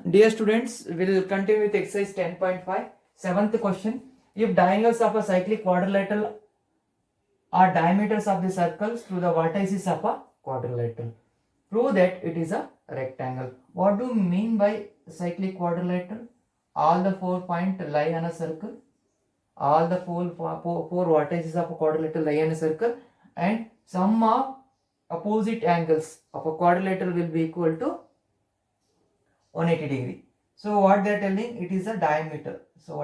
Dear students, we will continue with exercise 10.5. Seventh question. If diagonals of a cyclic quadrilateral are diameters of the circles through the vertices of a quadrilateral, prove that it is a rectangle. What do you mean by cyclic quadrilateral? All the 4 points lie on a circle. All the four vertices of a quadrilateral lie on a circle, and sum of opposite angles of a quadrilateral will be equal to 180 degree. So what they are telling, it is a diameter. So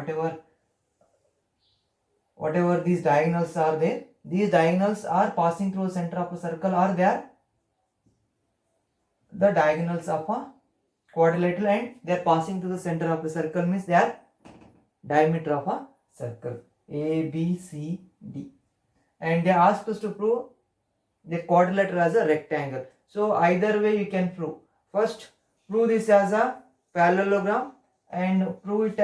whatever these diagonals are there, these diagonals are passing through the center of a circle, or they are the diagonals of a quadrilateral, and they are passing through the center of the circle, means they are diameter of a circle A, B, C, D. And they asked us to prove the quadrilateral as a rectangle. So either way you can prove. First, prove this as a parallelogram and prove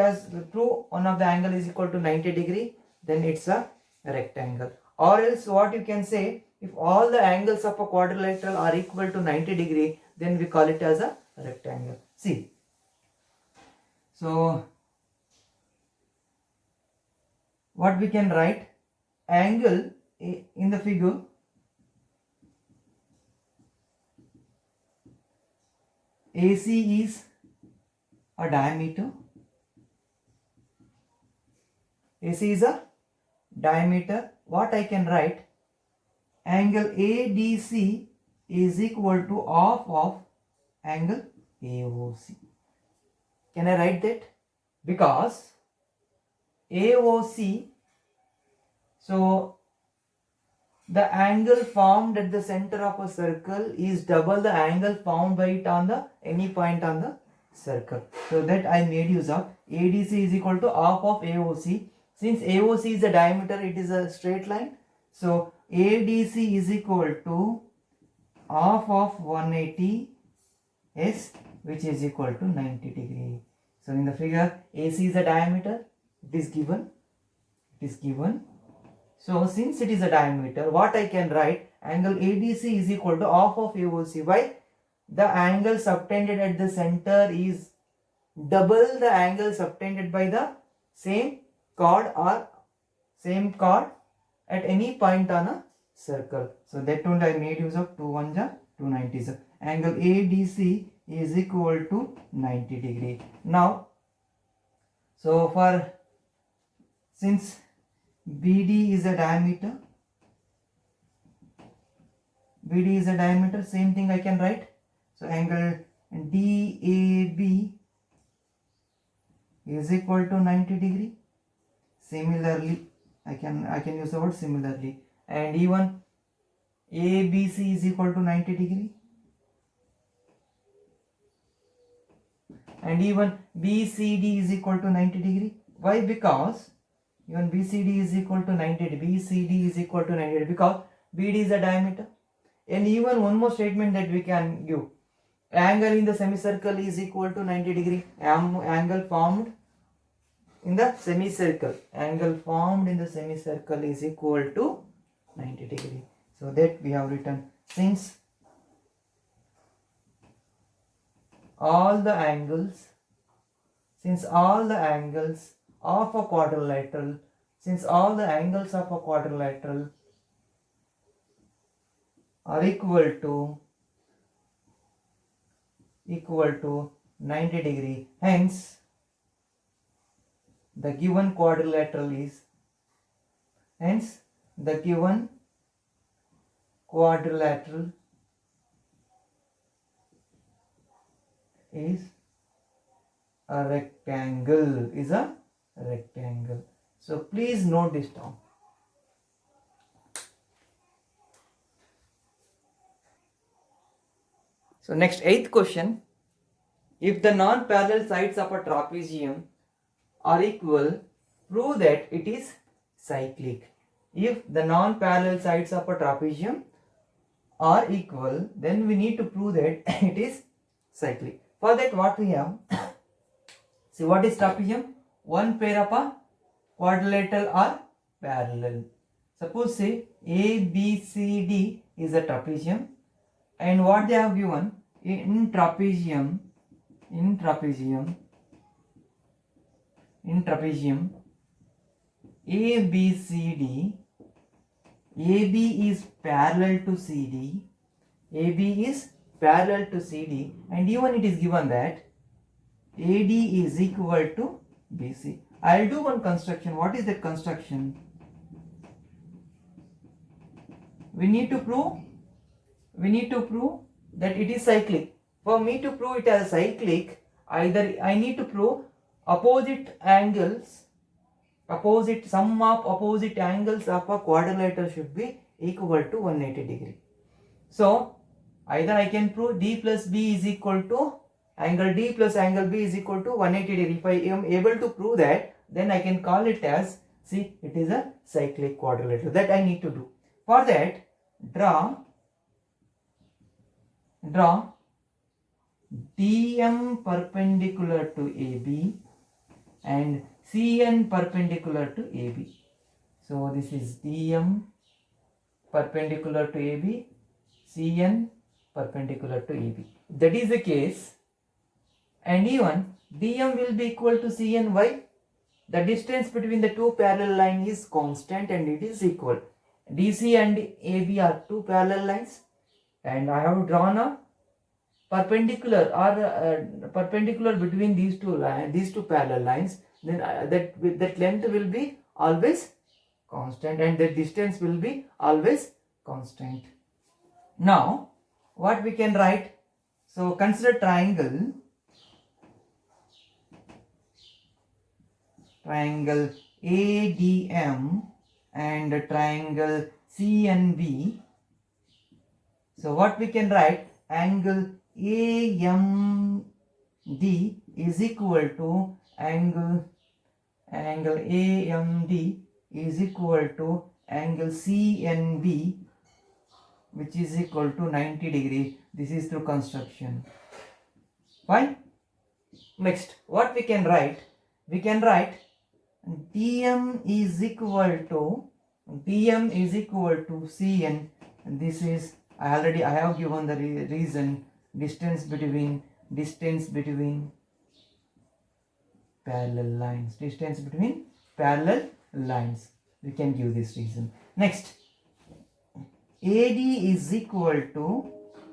one of the angle is equal to 90 degree, then it's a rectangle. Or else what you can say, if all the angles of a quadrilateral are equal to 90 degree, then we call it as a rectangle. See, so what we can write, angle in the figure, AC is a diameter. AC is a diameter. What I can write, angle ADC is equal to half of angle AOC. Can I write that? Because AOC, so the angle formed at the center of a circle is double the angle formed by it on the any point on the circle. So that I made use of ADC is equal to half of AOC. Since AOC is the diameter, it is a straight line. So ADC is equal to half of 180 S, which is equal to 90 degree. So in the figure, AC is a diameter. It is given. So since it is a diameter, what I can write, angle ADC is equal to half of AOC. Why? The angle subtended at the center is double the angle subtended by the same chord at any point on a circle. So that only I made use of 2 1 290. Angle ADC is equal to 90 degree. Now, so since BD is a diameter, same thing I can write. So angle DAB is equal to 90 degree. Similarly, I can use the word similarly, and even ABC is equal to 90 degree, and even BCD is equal to 90 degree. Why? Because even BCD is equal to 90 degree. BCD is equal to 90 degree because BD is a diameter. And even one more statement that we can give, angle in the semicircle is equal to 90 degree. Angle formed in the semicircle is equal to 90 degree. So that we have written, since all the angles of a quadrilateral, are equal to 90 degree, hence the given quadrilateral is a rectangle. So please note this down. So next, eighth question. If the non-parallel sides of a trapezium are equal, prove that it is cyclic. If the non-parallel sides of a trapezium are equal, then we need to prove that it is cyclic. For that, what we have, see, what is trapezium? One pair of a quadrilateral are parallel. Suppose say ABCD is a trapezium, and what they have given in trapezium, in trapezium ABCD, AB is parallel to CD, AB is parallel to CD, and even it is given that AD is equal to BC. I'll do one construction. What is that construction? We need to prove that it is cyclic. For me to prove it as cyclic, either I need to prove sum of opposite angles of a quadrilateral should be equal to 180 degree. So either I can prove D plus B is equal to angle D plus angle B is equal to 180 degree. If I am able to prove that, then I can call it as, see, it is a cyclic quadrilateral. That I need to do. For that, draw DM perpendicular to AB and CN perpendicular to AB. So this is DM perpendicular to AB, CN perpendicular to AB. If that is the case, and even DM will be equal to CN. Why? The distance between the two parallel lines is constant and it is equal. DC and AB are two parallel lines, and I have drawn a perpendicular perpendicular between these two parallel lines. Then that length will be always constant and the distance will be always constant. Now what we can write? So consider triangle ADM and triangle CNB. So what we can write? Angle AMD is equal to angle AMD is equal to angle CNB, which is equal to 90 degree. This is through construction. Fine. Next, what we can write? We can write DM is equal to CN, and this is I have given the reason, distance between parallel lines. We can give this reason. Next, AD is equal to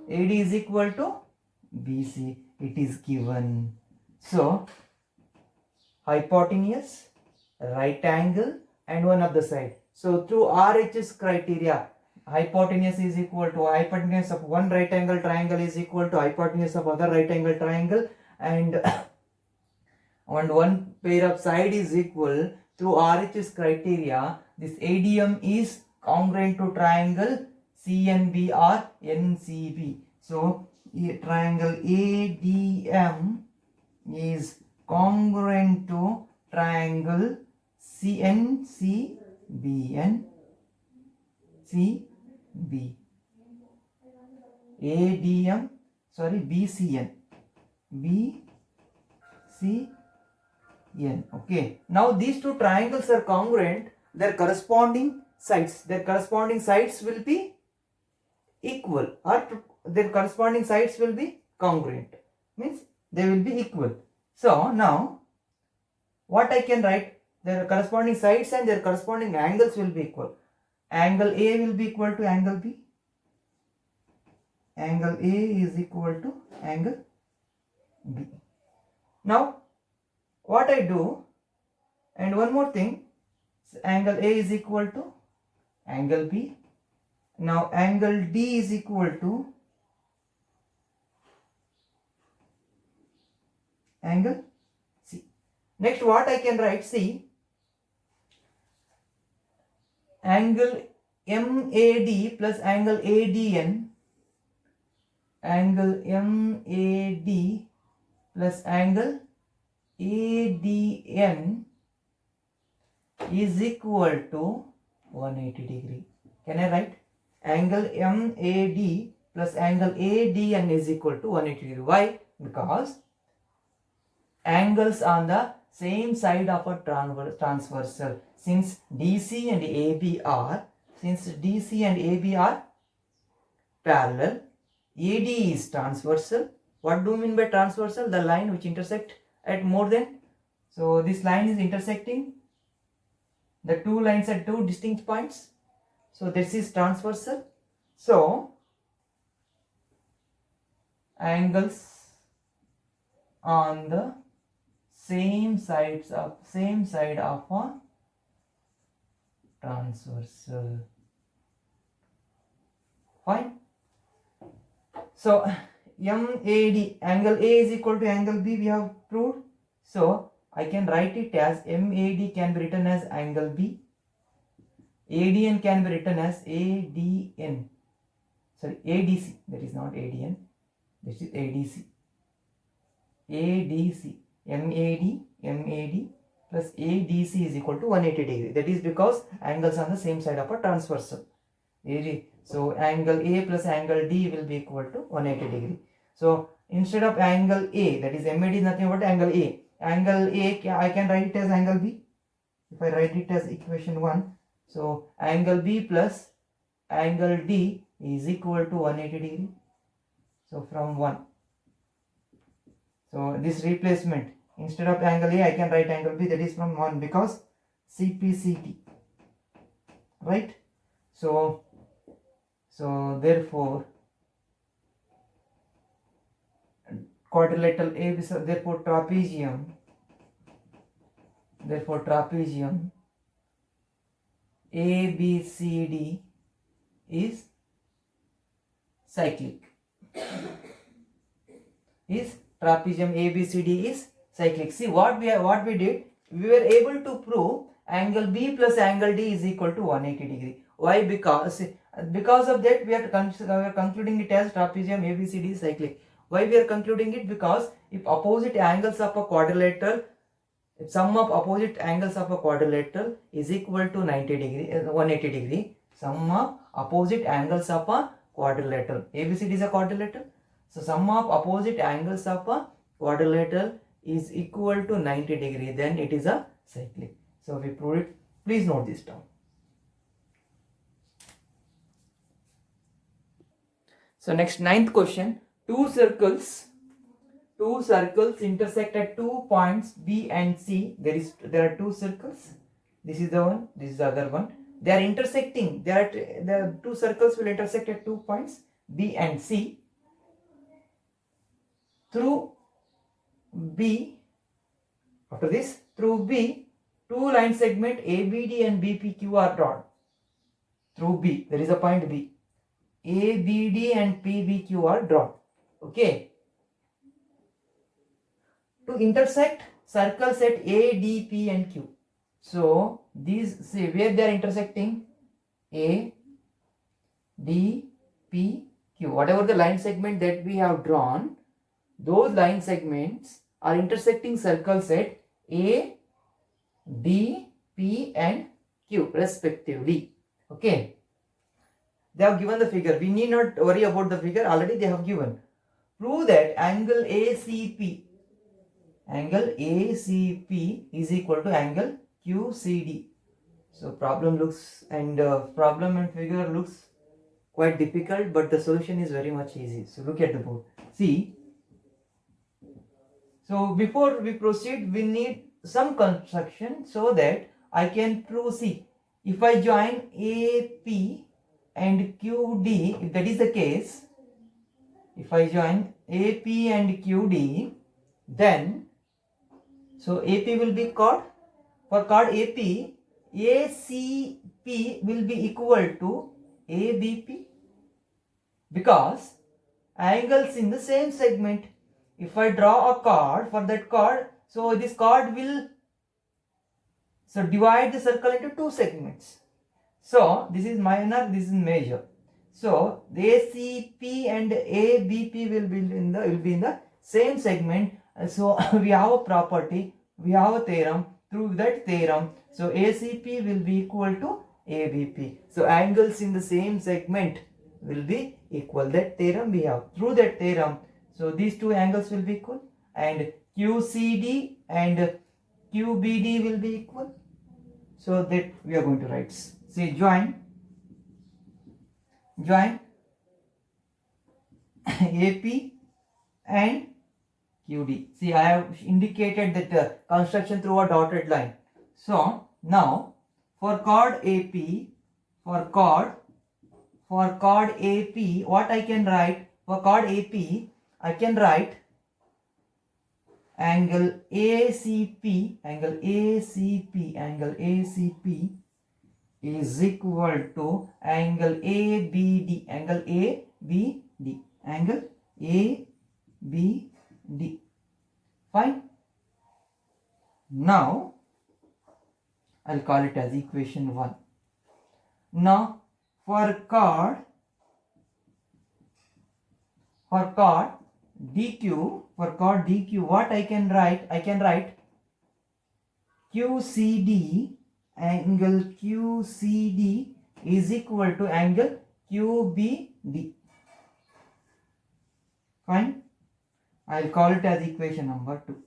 BC. It is given. So hypotenuse, right angle, and one of the side. So through RHS criteria, hypotenuse is equal to hypotenuse of one right angle triangle is equal to hypotenuse of other right angle triangle, and one pair of side is equal. Through RHS criteria, this ADM is congruent to triangle CNB or NCB. So triangle ADM is congruent to triangle BCN. Okay. Now these two triangles are congruent. Their corresponding sides will be equal, or their corresponding sides will be congruent. Means they will be equal. So now what I can write? Their corresponding sides and their corresponding angles will be equal. Angle A will be equal to angle B. Angle A is equal to angle B. Now what I do, and one more thing, angle A is equal to angle B. Now angle D is equal to angle C. Next what I can write? See, angle MAD plus angle ADN, angle MAD plus angle ADN is equal to 180 degree. Can I write? Angle MAD plus angle ADN is equal to 180 degree. Why? Because angles on the same side of a transversal. Since DC and AB are parallel, AD is transversal, What do you mean by transversal? The line which intersect at more than, so this line is intersecting the two lines at two distinct points. So this is transversal. So angles on the same side of a transversal. Fine. So MAD, angle A is equal to angle B, we have proved. So I can write it as MAD can be written as angle B. ADN can be written as ADN. Sorry, ADC. That is not ADN. This is ADC. ADC. MAD plus ADC is equal to 180 degree. That is because angles on the same side of a transversal. So angle A plus angle D will be equal to 180 degree. So instead of angle A, that is MAD is nothing but angle A. Angle A, I can write it as angle B. If I write it as equation 1, so angle B plus angle D is equal to 180 degree. So from 1. So this replacement, instead of angle A, I can write angle B, that is from 1 because CPCT. Right? So therefore quadrilateral ABC, therefore trapezium ABCD is cyclic. Trapezium ABCD is cyclic. See what we did, we were able to prove angle B plus angle D is equal to 180 degree. Why? Because of that we are concluding it as trapezium ABCD is cyclic. Why we are concluding it? Because if opposite angles of a quadrilateral, if sum of opposite angles of a quadrilateral is equal to 180 degree, sum of opposite angles of a quadrilateral, ABCD is a quadrilateral, so sum of opposite angles of a quadrilateral is equal to 90 degree, then it is a cyclic. So we prove it. Please note this down. So next, 9th question. Two circles intersect at 2 points B and C. There are two circles. This is the one, this is the other one. They are intersecting. The two circles will intersect at 2 points B and C. Through B, after this, through B, two line segment ABD and BPQ are drawn. Through B, there is a point B. ABD and PBQ are drawn. Okay. To intersect circles at A, D, P and Q. So these, see where they are intersecting, A, D, P, Q. Whatever the line segment that we have drawn, those line segments are intersecting circles at A, D, P and Q respectively. Okay. They have given the figure. We need not worry about the figure. Already they have given. Prove that angle ACP is equal to angle QCD. So problem and figure looks quite difficult, but the solution is very much easy. So look at the board. See. So before we proceed, we need some construction so that I can proceed. If I join AP and QD, if that is the case, if I join AP and QD, then so AP will be chord. For chord AP, ACP will be equal to ABP because angles in the same segment. If I draw a chord for that chord, so this chord will divide the circle into two segments. So this is minor, this is major. So the ACP and ABP will be in the same segment. So we have a property, we have a theorem. Through that theorem, so ACP will be equal to ABP. So angles in the same segment will be equal. That theorem we have. Through that theorem, so these two angles will be equal, and QCD and QBD will be equal. So that we are going to write. Say join AP and QD. See, I have indicated that construction through a dotted line. So now for chord AP, for chord AP, what I can write? For chord AP, I can write angle ACP is equal to angle ABD, angle ABD. Fine. Now I'll call it as equation 1. Now for chord DQ, what I can write? I can write QCD, angle QCD is equal to angle QBD. Fine. I'll call it as equation number 2.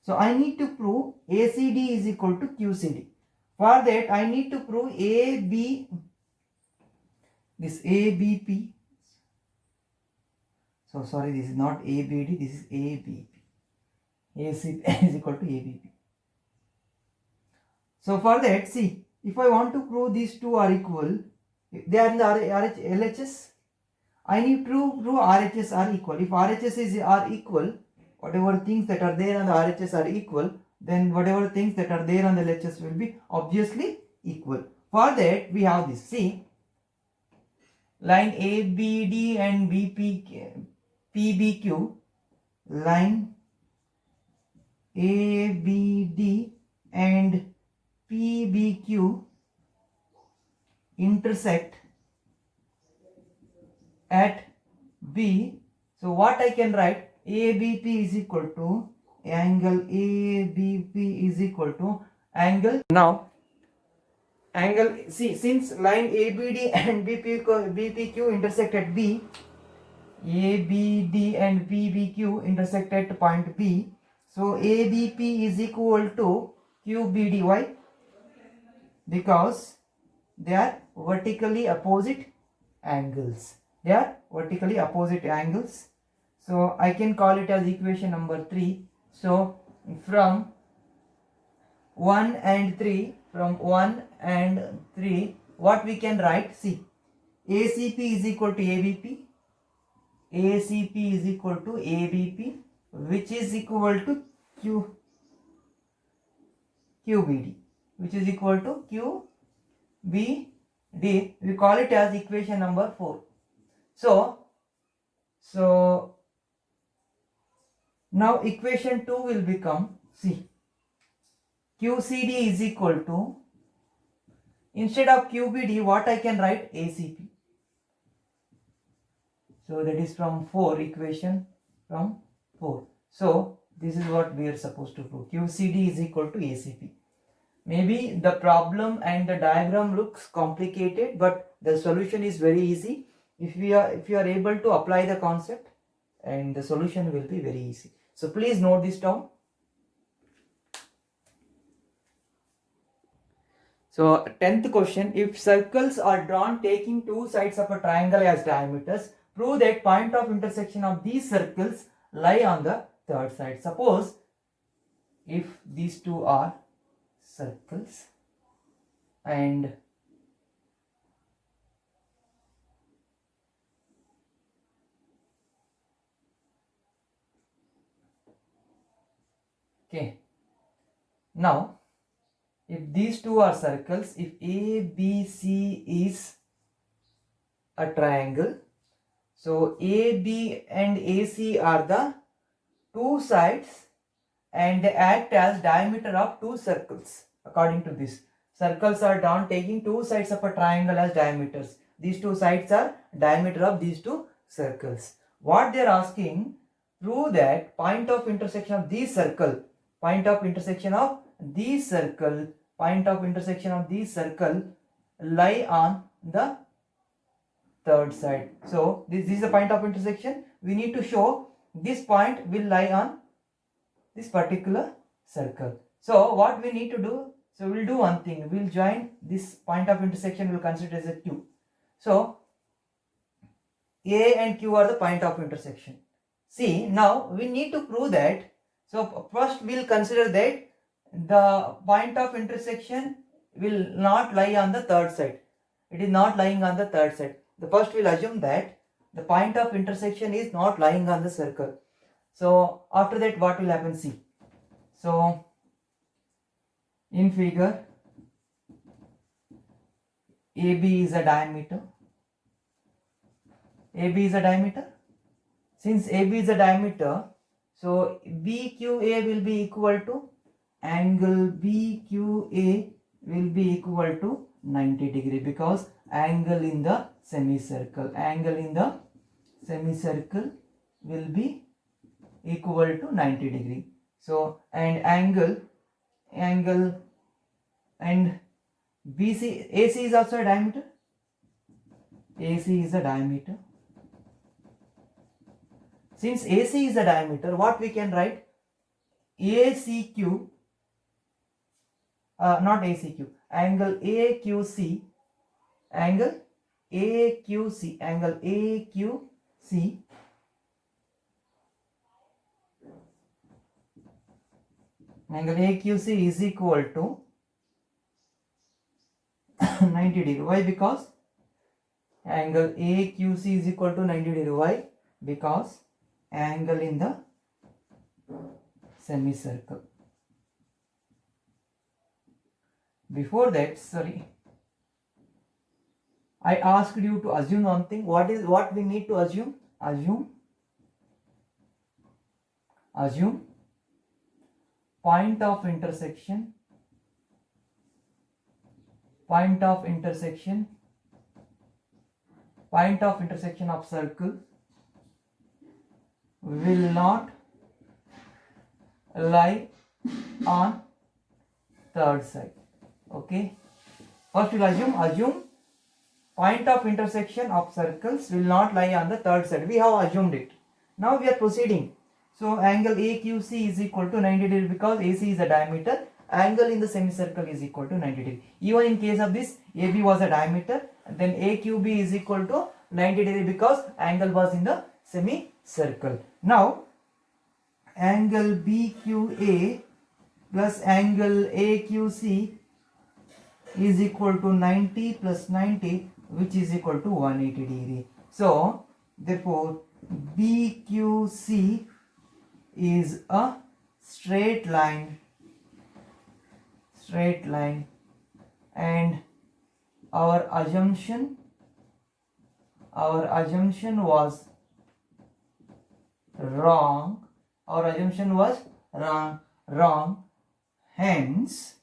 So I need to prove ACD is equal to QCD. For that I need to prove this ABP. So sorry, this is not ABD, this is ABP. AC is equal to ABP. So for that, see, if I want to prove these two are equal, they are in the LHS, I need to prove RHS are equal. If RHS are equal, whatever things that are there on the RHS are equal, then whatever things that are there on the LHS will be obviously equal. For that, we have this. See, line ABD and PBQ, line ABD and PBQ intersect at B. So what I can write? ABP is equal to angle ABP is equal to angle. Now angle, see, since line ABD and BPQ intersect at B, ABD and PBQ intersect at point B, so ABP is equal to QBD. Why? Because they are vertically opposite angles. So I can call it as equation number 3. So from 1 and 3, what we can write? See, ACP is equal to ABP, which is equal to QBD, we call it as equation number 4. So now equation 2 will become, see, QCD is equal to, instead of QBD, what I can write? ACP. So that is from 4, equation from 4. So this is what we are supposed to prove. QCD is equal to ACP. Maybe the problem and the diagram looks complicated, but the solution is very easy. If you are able to apply the concept, and the solution will be very easy. So please note this down. So 10th question, if circles are drawn taking two sides of a triangle as diameters, prove that point of intersection of these circles lie on the third side. Suppose if these two are circles and okay, now if these two are circles, if ABC is a triangle, so AB and AC are the two sides and they act as diameter of two circles. According to this, circles are drawn taking two sides of a triangle as diameters. These two sides are diameter of these two circles. What they are asking, prove that point of intersection of these circle lie on the third side. So this is the point of intersection. We need to show this point will lie on this particular circle. So what we need to do, so we'll do one thing, we'll join this point of intersection, we'll consider as a Q. So A and Q are the point of intersection. See, now we need to prove that. So first we'll consider that the point of intersection will not lie on the third side. It is not lying on the third side. The first we'll assume that the point of intersection is not lying on the circle. So after that what will happen? See. So in figure, AB is a diameter. AB is a diameter. Since AB is a diameter, so BQA will be equal to angle BQA will be equal to 90 degree, because angle in the semicircle will be equal to 90 degree. So and angle and BC, AC is also a diameter. AC is a diameter. Since AC is a diameter, what we can write? ACQ, not ACQ, angle AQC, angle AQC is equal to 90 degree. Why? Because angle AQC is equal to 90 degree. Why? Because angle in the semicircle. Before that, sorry, I asked you to assume one thing. What we need to assume? Assume point of intersection of circle will not lie on third side. Okay, first we'll assume point of intersection of circles will not lie on the third side. We have assumed it. Now we are proceeding. So angle AQC is equal to 90 degree, because AC is a diameter. Angle in the semicircle is equal to 90 degree. Even in case of this, AB was a diameter, then AQB is equal to 90 degree, because angle was in the semicircle. Now angle BQA plus angle AQC is equal to 90 plus 90, which is equal to 180 degree. So therefore BQC is a straight line, and our assumption was wrong. Hence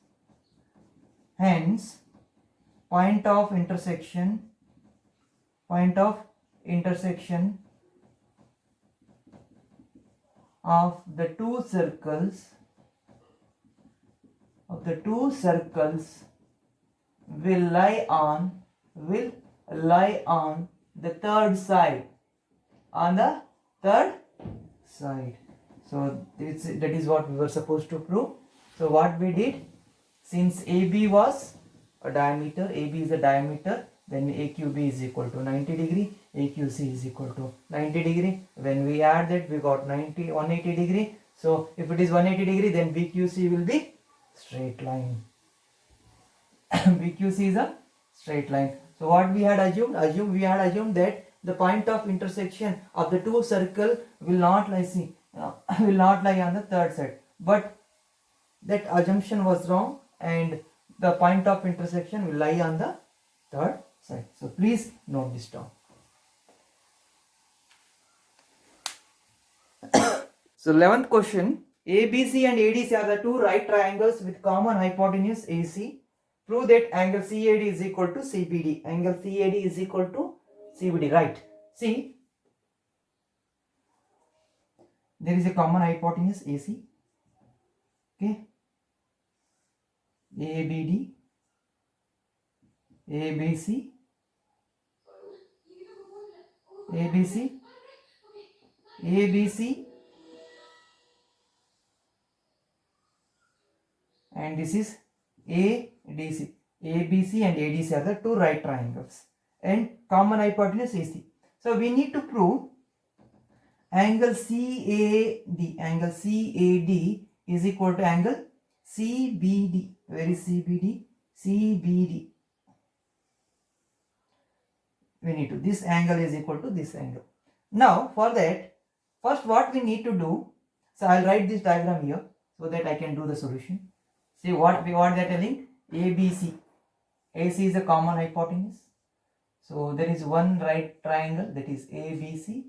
point of intersection of the two circles will lie on the third side, So that is what we were supposed to prove. So what we did, since AB was a diameter, AB is a diameter, then AQB is equal to 90 degree, AQC is equal to 90 degree. When we add that, we got 180 degree. So if it is 180 degree, then BQC will be straight line. BQC is a straight line. So what we had assumed that the point of intersection of the two circle will not lie on the third side. But that assumption was wrong, and the point of intersection will lie on the third side. So please note this down. So 11th question, ABC and ADC are the two right triangles with common hypotenuse AC. Prove that angle CAD is equal to CBD. Angle CAD is equal to CBD, right? See, there is a common hypotenuse AC. Okay, ABD, ABC, and this is ADC. ABC and ADC are the two right triangles and common hypotenuse AC. So we need to prove angle CAD is equal to angle CBD. Where is CBD? CBD. We need to, this angle is equal to this angle. Now for that, first what we need to do, so I'll write this diagram here so that I can do the solution. See what they are telling, ABC. AC is a common hypotenuse. So there is one right triangle, that is ABC,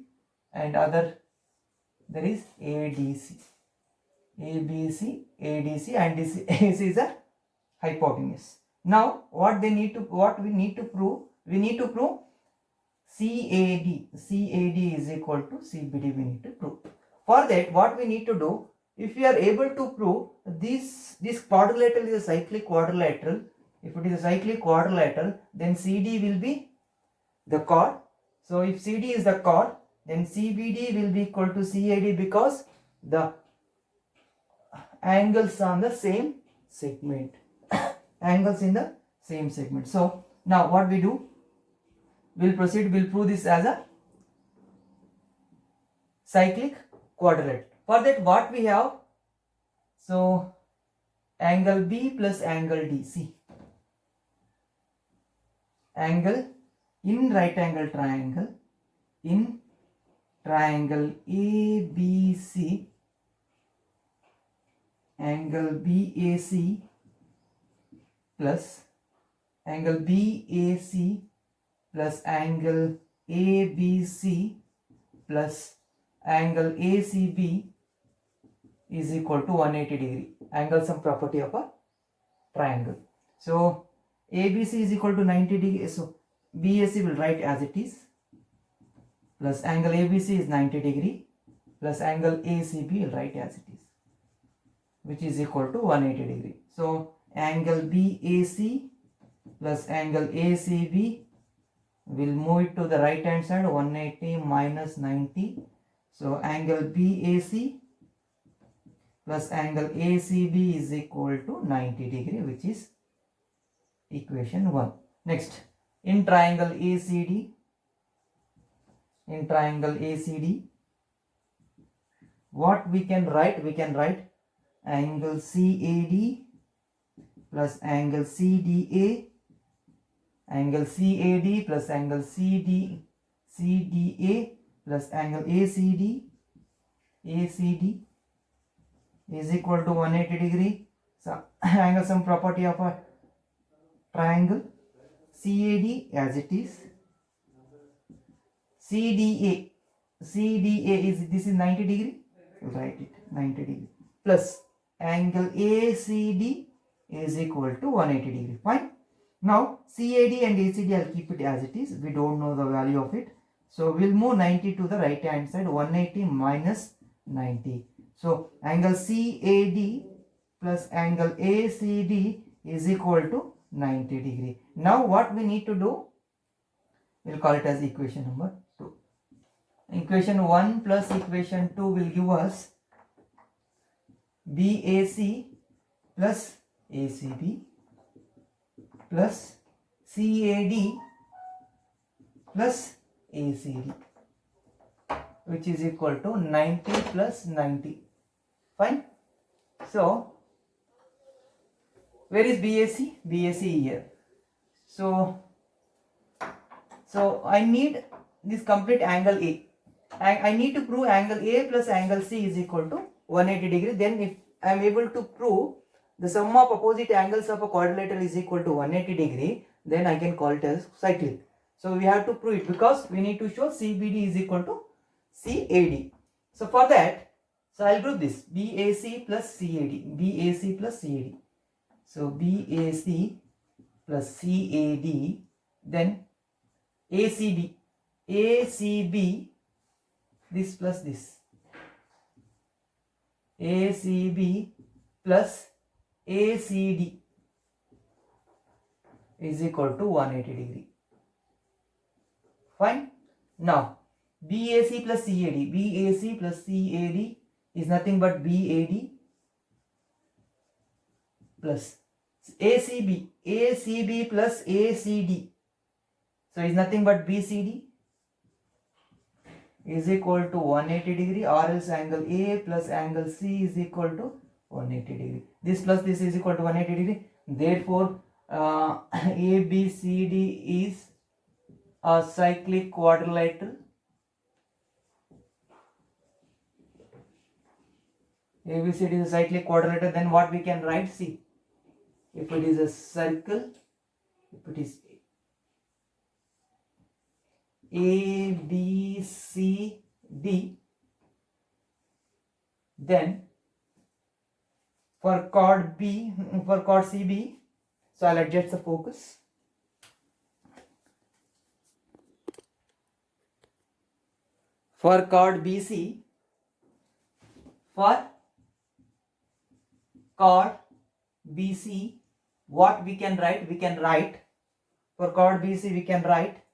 and other there is ADC. ABC, ADC, and this AC is a hypotenuse. Now what we need to prove, we need to prove CAD is equal to CBD, we need to prove. For that, what we need to do, if we are able to prove this quadrilateral is a cyclic quadrilateral, if it is a cyclic quadrilateral, then CD will be the chord. So if CD is the chord, then CBD will be equal to CAD, because the angles on the same segment. Angles in the same segment. So now what we do, we'll prove this as a cyclic quadrilateral. For that, what we have, so angle B plus angle DC, angle in right angle triangle, in triangle ABC, angle BAC plus angle BAC plus angle ABC plus angle ACB is equal to 180 degree. Angle sum property of a triangle. So ABC is equal to 90 degree. So BAC will write as it is, plus angle ABC is 90 degree, plus angle ACB will write as it is, which is equal to 180 degree. So angle BAC plus angle ACB will move it to the right hand side, 180 minus 90. So angle BAC plus angle ACB is equal to 90 degree, which is equation 1. Next, in triangle ACD, what we can write? We can write angle CAD plus angle CDA, angle CAD plus angle CDA plus angle ACD is equal to 180 degree. So angle sum property of a triangle, CAD as it is, CDA is, this is 90 degree, write it 90 degree, plus angle ACD is equal to 180 degree. Fine. Now CAD and ACD, I'll keep it as it is, we don't know the value of it. So we'll move 90 to the right hand side, 180 minus 90. So angle CAD plus angle ACD is equal to 90 degree. Now what we need to do, we'll call it as equation number 2. Equation 1 plus equation 2 will give us BAC plus ACB plus CAD plus ACD, which is equal to 90 plus 90. Fine. So where is BAC? BAC here. So I need this complete angle A. I need to prove angle A plus angle C is equal to 180 degree. Then if I am able to prove the sum of opposite angles of a quadrilateral is equal to 180 degree, then I can call it as cyclic. So we have to prove it, because we need to show CBD is equal to CAD. So for that, so I'll group this BAC plus CAD, BAC plus CAD. So BAC plus CAD, then ACB, this plus this, ACB plus ACD is equal to 180 degree. Fine. Now BAC plus CAD is nothing but BAD plus ACB plus ACD, so is nothing but BCD, is equal to 180 degree, or else angle A plus angle C is equal to 180 degree. This plus this is equal to 180 degree. Therefore, ABCD is a cyclic quadrilateral. ABCD is a cyclic quadrilateral. Then what we can write? See, if it is a circle, if it is ABCD, then for chord CB, so I'll adjust the focus. For chord BC, what we can write? We can write for chord BC, we can write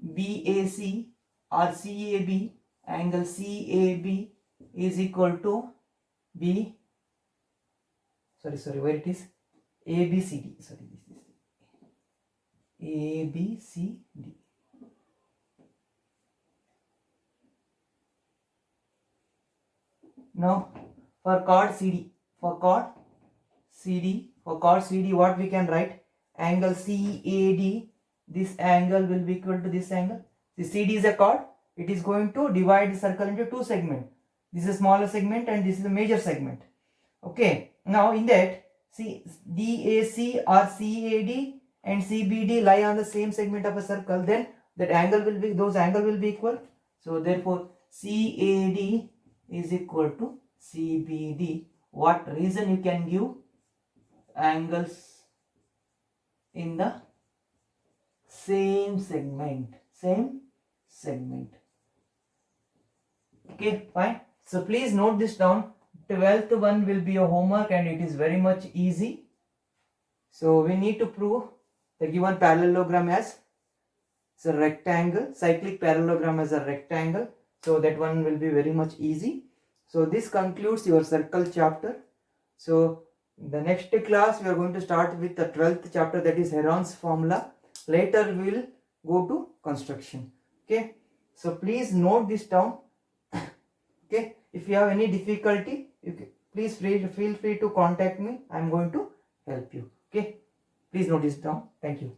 BAC or CAB, angle CAB is equal to where it is? ABCD. Sorry, this is ABCD. Now, for chord CD, what we can write? Angle CAD, this angle will be equal to this angle. The CD is a chord, it is going to divide the circle into two segments. This is a smaller segment and this is a major segment. Okay, now in that, see, DAC or CAD and CBD lie on the same segment of a circle, then that angle will be, those angle will be equal. So therefore, CAD is equal to CBD. What reason you can give? Angles in the same segment. Okay, fine. So please note this down. 12th one will be a homework and it is very much easy. So we need to prove the given parallelogram as a rectangle, cyclic parallelogram as a rectangle. So that one will be very much easy. So this concludes your circle chapter. So in the next class we are going to start with the 12th chapter, that is Heron's formula. Later we will go to construction. Okay, so please note this down. Okay, if you have any difficulty, please feel free to contact me. I am going to help you. Okay, please note this down. Thank you.